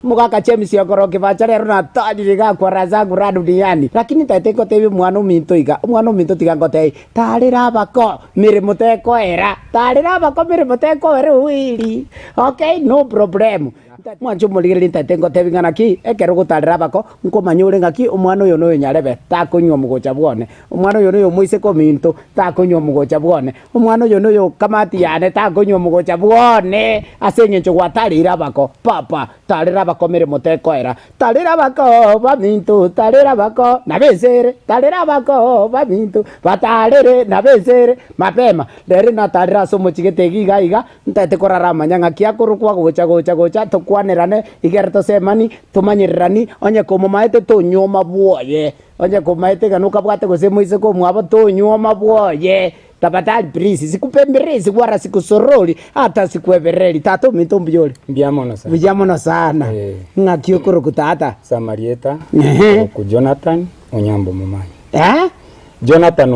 Mugaka chemsi okoro kibachare runa tadi riga kwa razangu ra duniani lakini tateko tebi mwana minto iga mwana minto tigangote tarira bako mire muteko era tarira bako mire muteko era wili okay no problem mwanjo muligire ntatengo tebi ngana ki ekero gutarira bako nkomanyure ngaki umwana uyo no nyarebe takunywa mugocha bwone umwana uyo no muise ko minto takunywa mugocha bwone umwana uyo no kamati yane takunywa mugocha bwone asenye ncho gwatarira bako papa tarira bako mire muteko era tarira bako baminto tarira bako nabezere tarira bako baminto batarere nabezere mapema rere na tarira somo chigete iga ntate korara manyanga kiakurukwa gocha tukwanerane igerto semani tumanyirani onye komomaete tonyoma bwoye onye komaete ganuka bwate gosemoise ko mwabo tonyoma bwoye tabatali please sikupembelezi wala sikusoroli hata sikuevereli tato mitombiole mbiamono sana ngakio kurukutata Samarieta ku Jonathan Onyambo Mumanyi Jonathan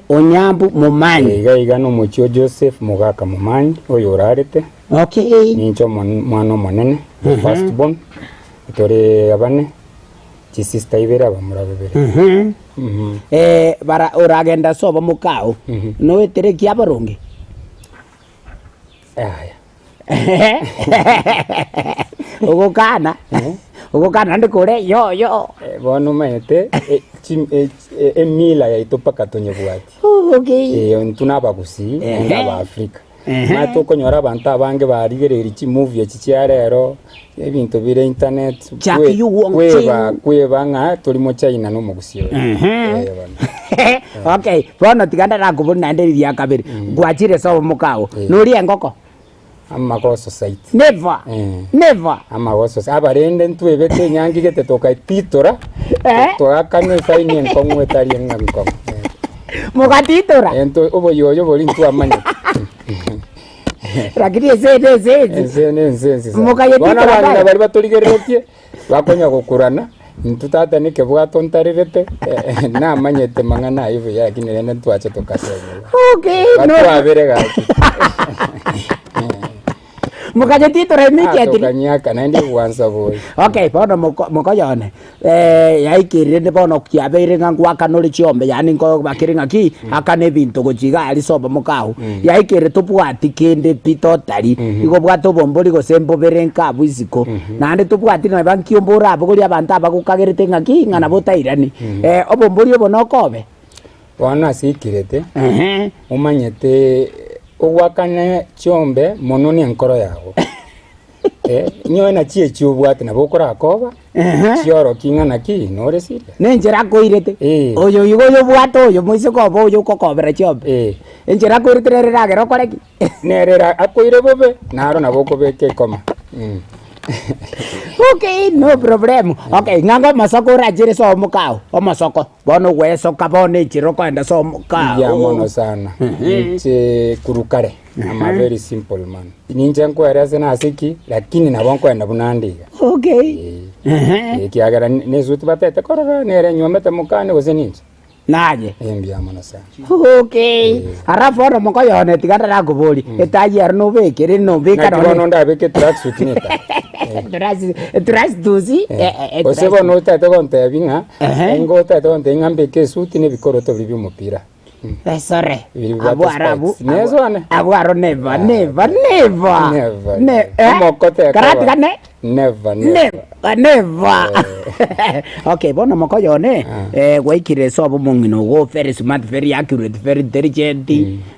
Onyambo Mumanyi iga no muchio Joseph Mugaka Mumanyi oyo urarete okay nincho mwana monene first born tore abane chisista ibera bamurabebere bara uragenda soba mukao no wetere kiabaronge ugukana ndikure yo bono mete emila ya itopaka tonyebwati okay ntunaba gusi ndaba Afrika mato konyora abantu abange barigerera iki movie chicyarero ebintu bire internet kweba nga turimo China no mugusiyo okay bono tiganda rakubona nderi ya kabiri gwachire so mukao nuri engoko Amago society never Amago society abarende ntwebete nyangi gete toka titora to akane faini enkomwe tari ngabiko mugatitora ento obo yoyo boli ntu amanya rakiri ese mukayetitra bana bari batoligeretie bakonya gukurana ntutata nike bwato ntarirete namanyete mangana ivo yakine nene twache tokasenya okay no abere gaki mukayetitra immediately kanyaka nandi wansa boy okay bono mukoyone yaikirire bono kiabere ngangwa kanori chiombe yani ngo bakiringa ki akane bintu gochiga ali soba mukao yaikire tupwati kende pitotari igo bwato bombori go sembo berenka buziko nande tupwati na bankiyombora abogori abantu abagukagerete ngaki ngana botairani obombori obonokobe wana sikirete umanyete owakane chiombe mono ni enkoro yago nyo na chie chubwate na bokora akoba chioro kingana ki nore sire nenjera koirete oyo yugo yo bwato yo moise ko bo yo kokobera chiombe enjera koirete rera gero koreki nerera akoire bobe naro na bokobeke koma okay no problem okay nganga masoko rajire so mukao omasoko bono weso kabone chiro kwenda so mukao ya mono sana che kurukare I'm a very simple man ninja nkwera sana asiki lakini nabonko enda bunandiga okay kiagara nezuti batete korora nere nyomete mukane gose ninja naje embia mono sana okay arafu oro mukoyone tiganda rakubori etayer no bekere no bekara no ndabeke tracksuit neta Tras dozi osebo no tate konte binga ngo tate konte ngambe ke suti ne bikoroto bibi umupira sorry arabu nezone aro never mokote karati kane never okay bono mokoyone gwaikire sobo mungino go very smart very accurate very intelligent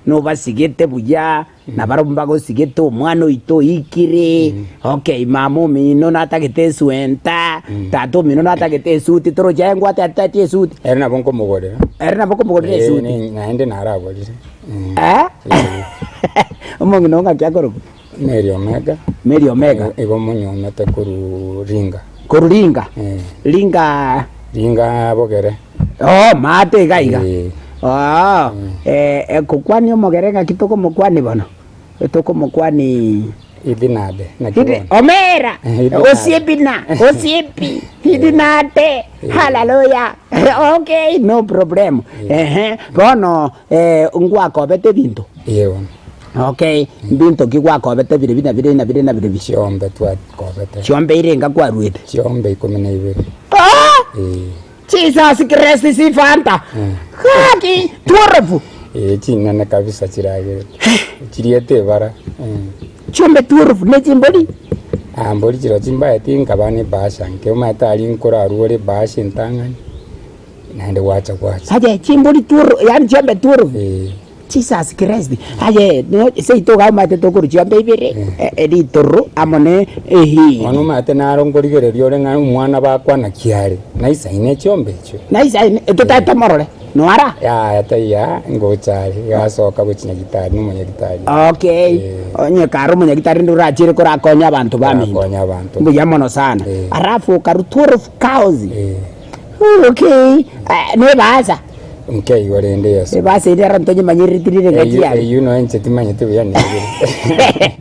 no basigete buya na barumba go sigete omwana ito ikire okay mamo mino natagete suenta tato mino natagete suti toro jengwa tata suti erna bonko mogore suti naende naragwa omongino ngakyakoro Mary Omega ego monyo te kururinga linga bogere mate gaiga kukwani omogere ngakitoko mokwani bono etoko mokwani idinade omera osiepi idinate hallelujah okay no problem bono ngwako bete bintu Okay, binto kigwa kobete bire bina bire na bire na bire bicio. Chiombe twakobete. Chiombe irenga kwaruite. Chiombe 12. Jesus Christ si Fanta. Kaki tuorefu. Chinene kabisa chirage. Chiriete bara. Chiombe tuorefu ne chimboli. Mboli chiro chimba etinga bane basha nke umatali nkora ruore basha ntangani. Nande wacha. Aje chimboli tuorefu yani chiombe tuorefu. Jesus Christ. Aye, no sei to ga mate to kuru chiombe ibere. Eri toro amone ehi. Ono mate na rongorigererio renga umwana bakwa na kiare. Na isa ine chiombe cho. Na isa ine tata morole. No ara? Ya taya ngochari gasoka guchinya gitari n'umunya gitari. Okay. Onye karo munya gitari ndura chire kora konya abantu bami. Konya abantu. Nguya mono sana. Arafu karutoro kauzi. Okay. Ne baza. Okay, warende yeso. Basi ile rantonye manyiritirire gakia. You know enche timanye tu yani.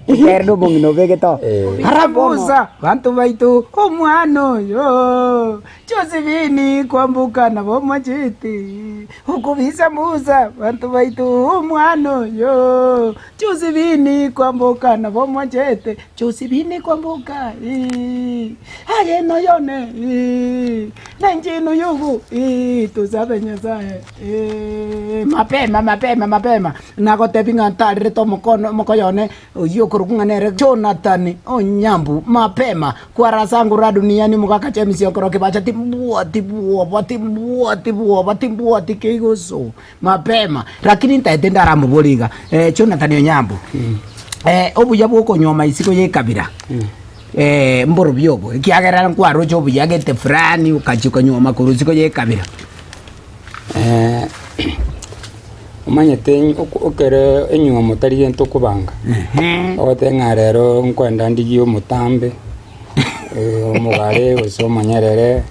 Kerno mungino vegeto. Arabuza bantu baitu omwano yo. Josephine kwambuka na bomachiti. Ukubisa muza bantu baitu omwano yo. Josephine kwambuka na bomachete. Josephine kwambuka. Aye no yone. Nanjino yugu. Tusabe nyasaye. Mapema nakotepinga ntari to mokoyone uyo kurukunganere Jonathan Onyambu mapema kwara sangu ra duniani mukakachemisi okoroke bacha timbuati keigoso mapema lakini ntaitenda ramuboliga Jonathan Onyambu obuya bwoko nyoma isiko yekabira mboro byobo kiagera nkwaro cyo buyagete frani ukachuka nyoma kuruziko yekabira umanyete ukere enyuma mutari gento kubanga otenga rero nkwenda ndigiyo mutambe umugare usomanyerere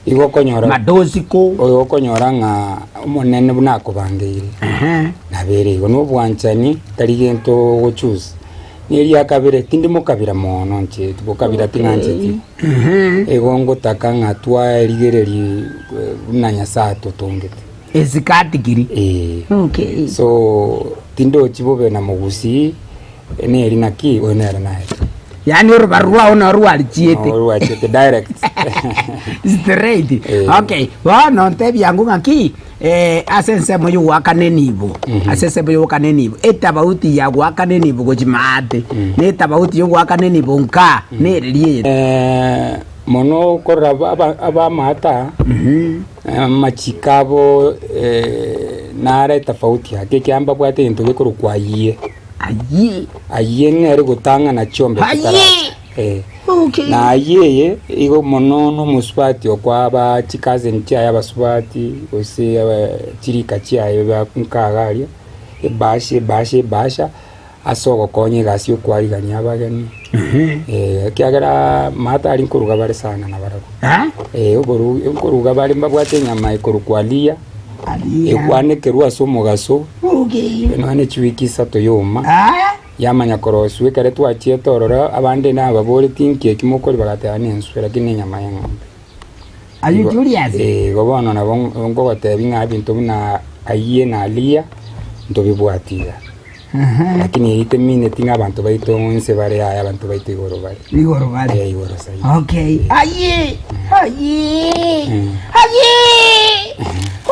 igo konyora madoziko oyo konyora nga umunene bunakubangire nabere igo no bwanchani tari gento gochuza niri akabire tindi mukabira mono nche tubukabira tinanche ego ngotaka nga twa rigereri unanya sato tongete ezikatigiri okay so tindo chibobe na mugusi neri naki onera nae yani urubarua ona ruali chiete ruali chiete direct straight okay bueno ntebi yangu ngaki asense moyo wakanenibo asense moyo wakanenibo etabauti ya wakanenibo gojimate ne tabauti yo wakanenibo nka ne riye mono korra aba mata machikabo nare tofauti yake kiamba bwate into gekoro kwaye aye ngere gutanga na chombe okay na aye igo mono no muswati okwaba chikaze ntia ya baswati ose chirika chia ba kunkagaria basha asogo konye gasio kwarigania abageni kiagera mata ari nkuruga bare sana na barago nkuruga bare mbagwate nyama ikuru kwalia ekwane kerwa somo gaso okay none chwiki sato yoma yamanya koroswe kare twachie torora abande na babori tinki ekimokori bagatane nswe lakini nyama yanga ayu julias gobono na bongo batebinga bintu na aye na alia ndobibwatira lakini ite mine tinga abantu baito nse bare aya abantu baito igoro bare igoro sai okay aye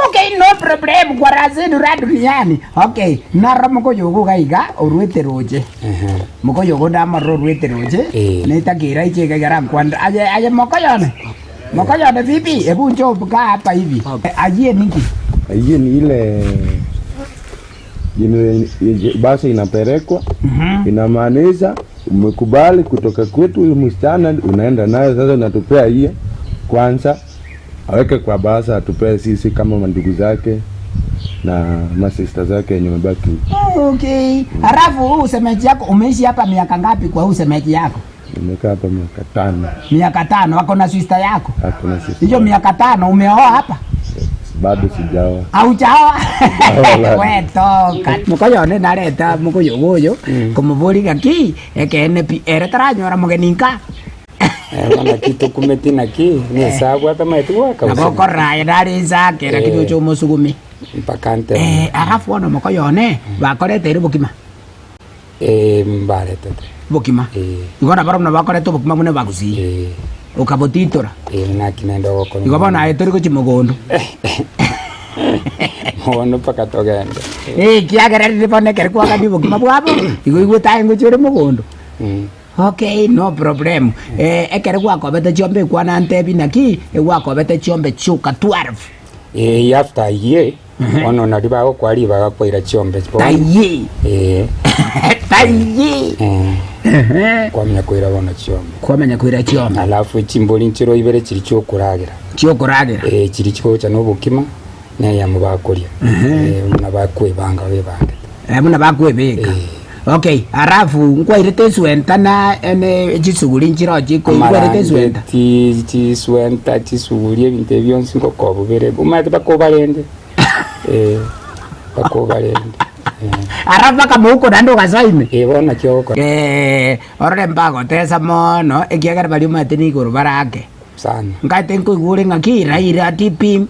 okay no problem kwaraze duniani okay nara moko yogo gaiga urwete roje moko yogo ndama rwete roje netagira ichega gara kwanda aye moko yone vipi hebu njoo buka hapa hivi aye niki aye ni ile basi inapelekwa inamaanisha umekubali kutoka kwetu ile msichana unaenda naye sasa natupea hiyo kwanza aweke kwa basi atupee sisi kama mandugu zake na masista zake yenye mabaki okay halafu usemeji yako umeishi hapa miaka ngapi kwa usemeji yako nimekaa hapa miaka 5 wako na sister yako hakuna sister hiyo miaka 5 umeoa hapa bado sijaoa au jaoa weto mukoyone nareta mukoyogoyo kumuburi gaki ekene pi eretanyora mugeninka na kitu kumetina ki ni sawa kama tu waka nabokoraya darinza kera kidocho musugumi mpakante arafu ono mukoyone bakorete iribukima Mbaretete. Bokima. Igora baro mna bakoretwo bokima mune bagusi. Ukabotitora. Nakinenda goko. Igaba na etori ko chimogondo. Mono pakatogenda. Kiagerere bone kerkwa kadi bokima bwabo. Igo tae ngochore mogondo. Okay, no problem. Ekere gwakobete chiombe kwana ntebi naki gwakobete chiombe chuka 12. After ye ono nariba go kwari baga kwaira chiombe po. Taye. Taye. Kwamenya kwira bona chiombe. Kwamenya kwira chiombe. Alafu chimboli nchiro ibere chiri chokuragira. Chokuragira. Chiri chikocha no bukima na ya mubakoria. Muna bakwebanga webande. Muna bakwebeka. Okay, arafu nkwairete swenta na ene chisuguri nchiro chiko nkwairete swenta. Ti swenta chisuguri ebinte byonsi ngokobo bere. Umate bakobalende. Bakobalende. Arafu akamuko dando gasaime. Bona kyoko. Orre mbago tesa mono ekiagara bali matini guru barake. Sana. Ngate nkugure ngakira ira tipim.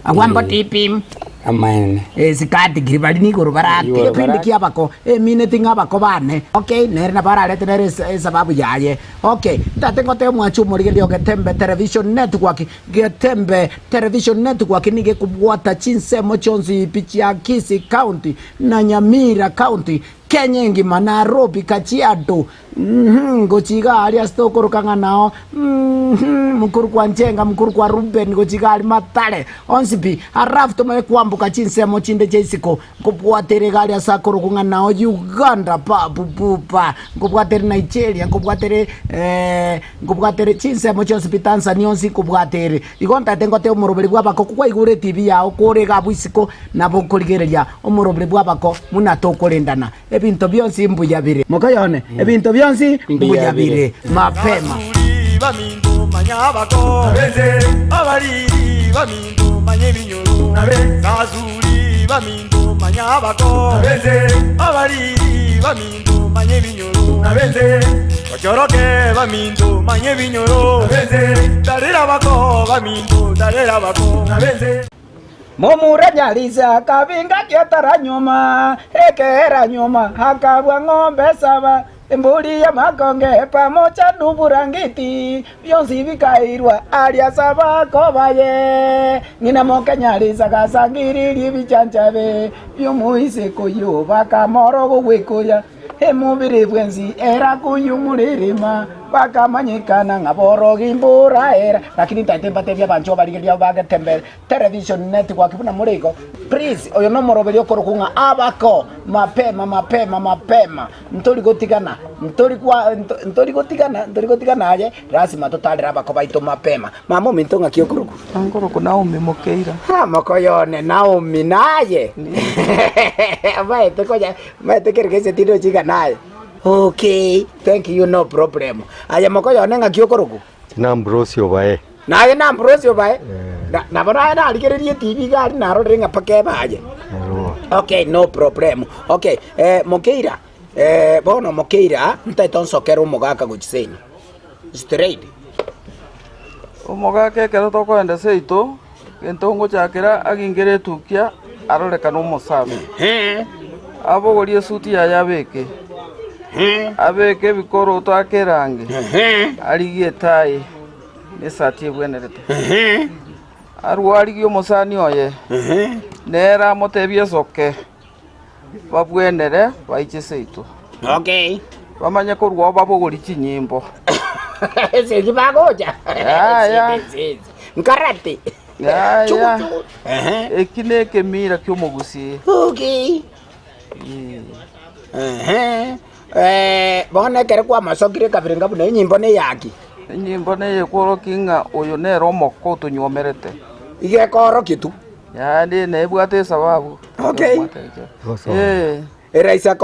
Agwamba tipim. Amen. Sikati gribali ni guru barake. Pindi kia bako mine tinga bako bane. Okay, nerna barale tenere sababu yaye. Okay, tatengo te mwachu morigelio Getembe Television Network. Getembe Television Network nige kubwata chinse mochonzi pichi ya Kisii County na Nyamira County. Kenya ngima Nairobi Kajiado ngochiga alias tokorokanga nao mukuru kwa Njenga mukuru kwa Ruben ngochiga ali Matale onsipi arafu tome kwambuka chinsemo chinde cheisiko ngobwatere gali asakorokunga nao Uganda papupupa ngobwatere Nigeria ngobwatere chinsemo chonsipi Tanzania onsi ngobwatere igonta tengote umurobeli bwabako kwa igure TV yao kore gabwisiko nabo koligereria umurobeli bwabako muna tokolendana ebinto byonsi mbuyabire mokoyone ebinto byonsi mbuyabire mapema bamindu manyabako nabeze abariri bamindu manyebinyoro nazuri bamindu manyabako nabeze abariri bamindu manyebinyoro bachoroke bamindu manyebinyoro darira bako bamindu darira bako Momura nyaliza kabinga kyotara nyuma ekera nyuma hakabwa ng'ombe saba emburi ya makonge pamoja nuburangiti byonsi bikairwa alia saba kobaye ngina moke nyaliza kasangiriri bichanchabe byumuise koyoba kamoro gwekoya emubiri bwenzi era kuyumulirima bakamanyikana ngaboro gimbura era lakini tatemba tebya bancho baligelia Getembe Television Network kuna murego please oyo no morobelio korokunga abako mapema mtori gotigana aje lazima totalera abako baito mapema mamo mintonga kiokuruku angoroku Naomi Mokeira mokoyone Naomi naye maete kergese tiro chiga naye. Okay, thank you, no problem. Aya mokoyone ngakiokuruku na Ambrosio bae naye na Ambrosio bae na bona na aligererie TV gari na rorenga pakeba aje. Okay, no problem. Okay, Mokeira bono Mokeira ntaitonso mugaka guchiseni straight umugaka kero tokwenda seito entongo chakira agingere tukia aroreka no musami abo gorie suti ya yabeke abeke bikoro twakerange aligie tai ne sati bwenerete arwari gyo musani oye nera motebie soke babwenere baiche seito. Okay, bamanya kurwa babogori chinyimbo ese kibagoja ya nkarate ya ekineke mira kyomugusi. Okay, bona kere kwa masokire kabirenga bune nyimbo ne yaki nyimbo ne yekoro kinga oyo ne romo ko tunyomerete ige koro kitu ya ndi ne bwate sababu. Okay, eraisa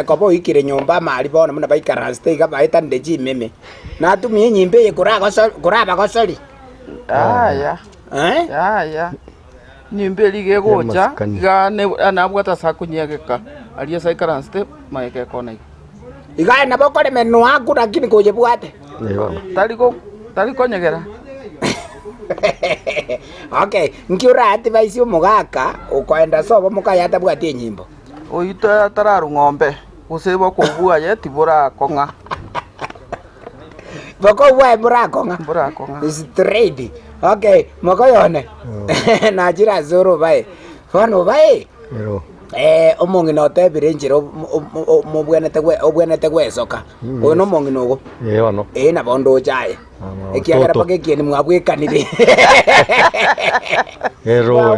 koba ikire nyumba mali bona muna baikara stega baita ndeji meme na tumie nyimbe ye kuraba gosori ya nyimbe lige gocha ga ne anabwata sakunyegeka aliye saikara step maike kona iga na bokore menu aku lakini koje bwate taliko nyegera. Okay, nkiura ati baisio mugaka ukoenda sobo mukayata bwate nyimbo Oita tararu ng'ombe. Usebo kubua ye tibura konga. Boko wa burakonga. Burakonga. Straight. Okay, mokoyone. Najira zoro bae. Fono bae. Ero. Omongi no tebire njiro obwenete gwecoka. Uyu no mongi nugo. Ono. Na bondo jaye. Ekiagera pake kieni mwabwekanire. Ero.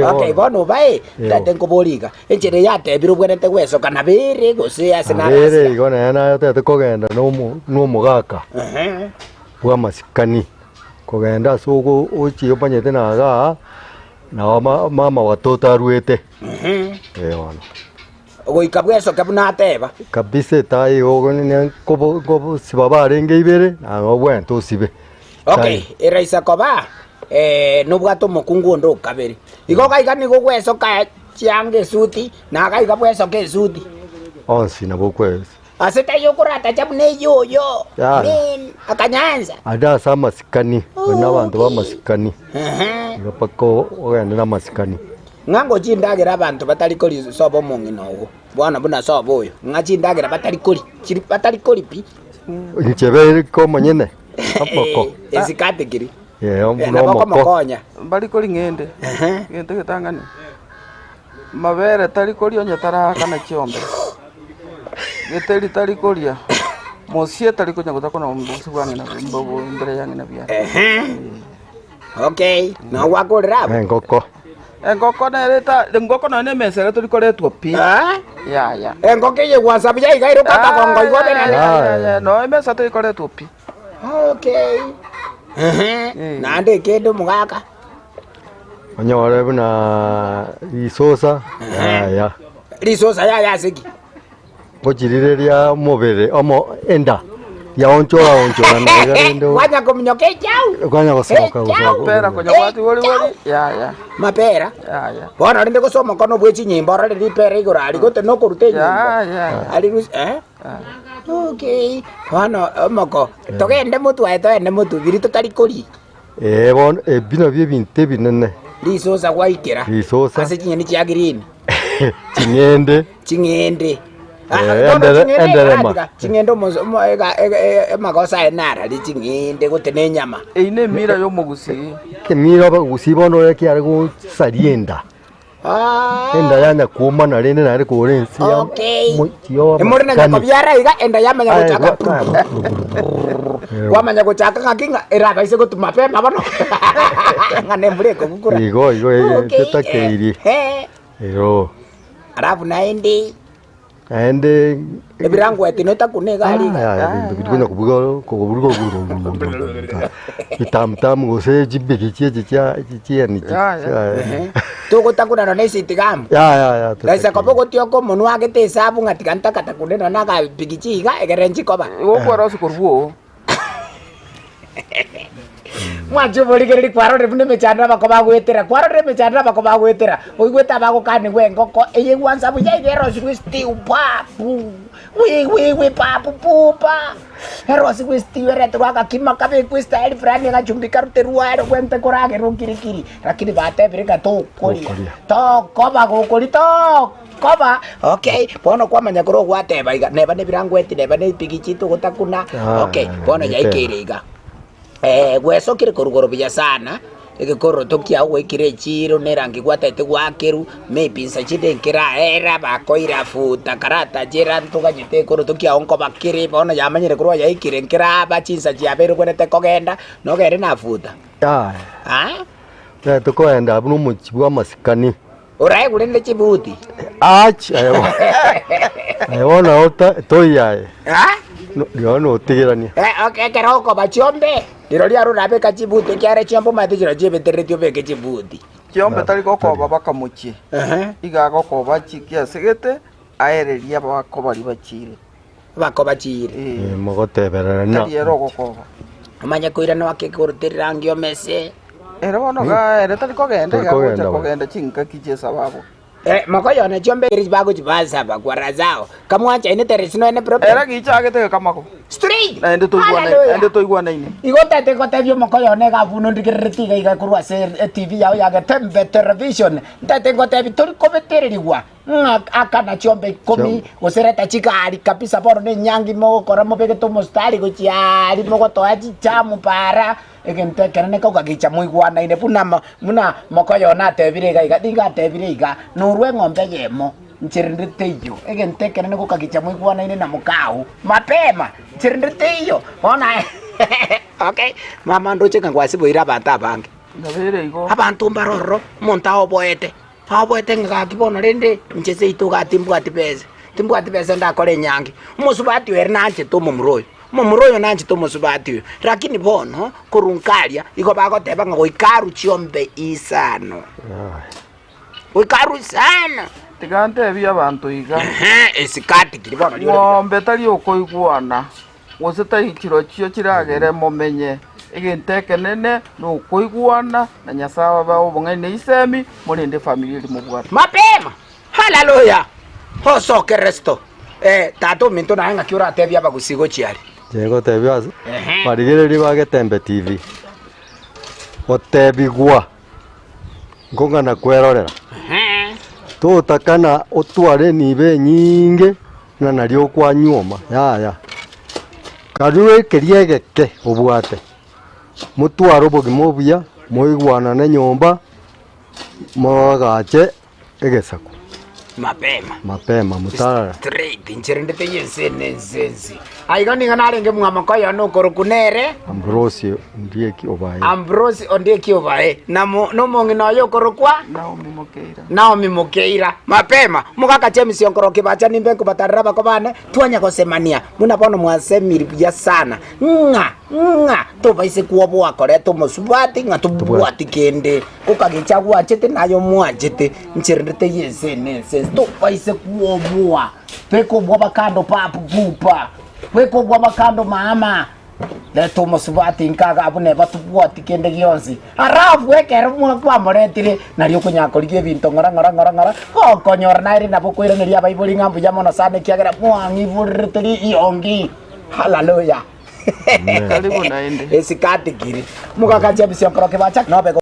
Okay, bono bae. Tate nkoboriga. Enjire yatebire obwenete gwecoka na bere gose asena. Bere igona na tete kogenda no mugaka. Bwa masikani. Kogenda sugo uchi opanyete naga. Na mama watoto aruete. Ono. Goika bwecoka buna teba. Kabisa tai ogone kobo sibaba renge ibere na obwento sibe. Okay, eraisa koba. No bwato mokungu ndo kabere. Igo kaiga ni gwecoka chiange suti na kaiga bwecoka suti. Onsi na bokwes. Asita yokurata chamune yoyo. Nin akanyanza. Ada sama sikani. Bana bantu ba masikani. Ngapako ogenda na masikani. Ngango chindagira abantu batali koli sobo mongi nogo. Bwana buna sobo oyo. Ngachindagira batali koli pi. Nchebe ko manyene. Apoko. Ezikate kiri. No mokonya. Bali koli ngende. Ngende ketangani. Mabere tali koli onye tara kana chiombe. Geteli tali kolia. Mosie tali konya kutakona mbusu wange na mbogo mbele yange na bia. Okay, na wakorera. Ngoko. Ngoko na leta ngoko na ne mesere tuli koletwa pi. Ya. Ngoko ye WhatsApp ya igairo kata kongo igode na. Ya. No mesa tuli koletwa pi. Okay. Na ande kendo mugaka. Onyore buna isosa. Ya. Risosa ya siki. Gochirireria mobere omo enda ya onchora na garendo wanya komnyoke chau kwanya gosoka pera konya kwati woli ya mapera ya bona rinde gusoma kono bwechi nyimbo ra ri pera igora ari gote no kurute nyimbo ya ari okay bona omoko togende mutu aito ende mutu birito tari kuri bon bino bie binte binene risosa gwaikira risosa ase chinyeni chia green chingende chingendo magosa enara li chingende gutene nyama ine mira yo mugusi kemira bagusi bono yake ari go sarienda enda yana kuma na rende na ari ko rensi ya mochio emorina nyako biara iga enda yama nyako chaka wamanya kuchaka ngakinga eraba ise gutuma pe mabono ngane mbure ko gukura igo tetakeiri ero arabu naende ebirango etino takunega ali bikunya kubuga itamtam gose jibbe kichia ni tuko takuna no nesitigamu ya gaisa kopoko tioko monu agete sabu ngatikanta katakunena naga bigichiga egerenji koba wokwara usikorbuo mwacho boligeri kwaro rebune mechanda bakoba gwetera kwaro re mechanda bakoba gwetera oigweta bago kani ngoko eye gwanza buya igero sikwisti upapu we papu pupa hero sikwisti wera twaka kima kabe kwista eli frani ngachumbika ruterua ero kwente korage rokirikiri lakini bate birika to koli to koba gokoli to koba okay bono kwa manya koro gwateba iga neba ne birangweti neba ne pigichito gotakuna okay bono yaikiriga gweso kire korugoro bya sana egekoro tokia wekire chiro nerangi gwatete gwakeru maybe nsachide nkira era bakoira futa karata jera ntuganyite koro tokia onko bakire bona yamanyire koro yaikire nkira bachinsa chiabero kwenete kogenda no gere na futa tukoenda abuno muchibwa masikani orai gurende chibuti ayona ota toyae no tigirani okay keroko bachiombe Dirolia rurabe kachibuti kiare chiombo matijiro jibeteretio beke chibuti chiombe tari gokoba bakamuchi iga gokoba chikia segete aereria bakoba ribachire bakoba chire mogotebera na yero gokoba amanya koira no akekurtirangio mese era bono ga era tari kogenda ga kogenda chinka kiche sababu Makoyo ne chombe rich bago chibasa ba kwa razao. Kamwacha ine teresino ene problem. Era gichage te kamako. Straight. Na ende toigwana ine. Igota te kotebyo makoyo ne gabuno ndikiriti ga kurwa se TV yao ya tembe television. Ndate kotebi tori kobetereriwa. Akana chombe komi osereta chikari kabisa boro ne nyangi mo kora mo bege to mostari go chiari mo to aji chamu para egente kerene ko gagicha muigwana ine muna makoyo na tebire ga dinga tebire ga nurwe ngombe yemo nchirindite iyo egente kerene ko gagicha muigwana ine na mukau mapema nchirindite iyo ona okay mama ndoche kangwasi boira bata bange ngabere igo abantu mbaroro montao boete Haboete ngakibona rende nchese itoga timbwati pesa ndakole nyangi umusubati weri nanje to mumuroyo nanje to musubati lakini bono kurunkalia iko bakoteba ngo ikaru chiombe isano ikaru sana tigante bya abantu iga esikati kiribona ngombe tari okoigwana goseta ikiro chio kiragere momenye egenteke nene no koigwana na nyasawa ba obong'aine isemi mulinde family ri mubwata mapema haleluya hosoke resto tato minto na nga kiura tebya bagusigo chiari Jego tebya barigere bage tembe TV otebigwa ngongana kwerorera tutakana otware nibe nyinge na nario kwa nyoma ya karue keriegeke obwate mutwaro bogimo buya moigwana na nyomba mogache egesako mapema mutara straight ncherendete yensenensensi aigani nganarenge mwamakoyo no korokunere Ambrosio ndiye kiobae na no mongi no yo korokwa Naomi Mukeira mapema mugaka James yonkoroke bacha nimbe kubatarira bakobane twanya kosemania muna bono mwasemiri bya sana nga to baise kuobo akore to musubati nga tubwati kende ukagichagwa chete nayo mwachete ncherendete yensenensensi to baise kuobo peko bwa bakando papu gupa weko bwa bakando mama leto musubati nkaga abune batubwati kende gionzi arafu wekera mwa kwa moretire nari okunyakorigie binto ngora kokonyora nairi nabokwira neri abaibuli ngambu yamono sane kiagera mwangi vurtiri iongi haleluya karibu naende esikati kiri mugaka James yonkoroke bacha nobe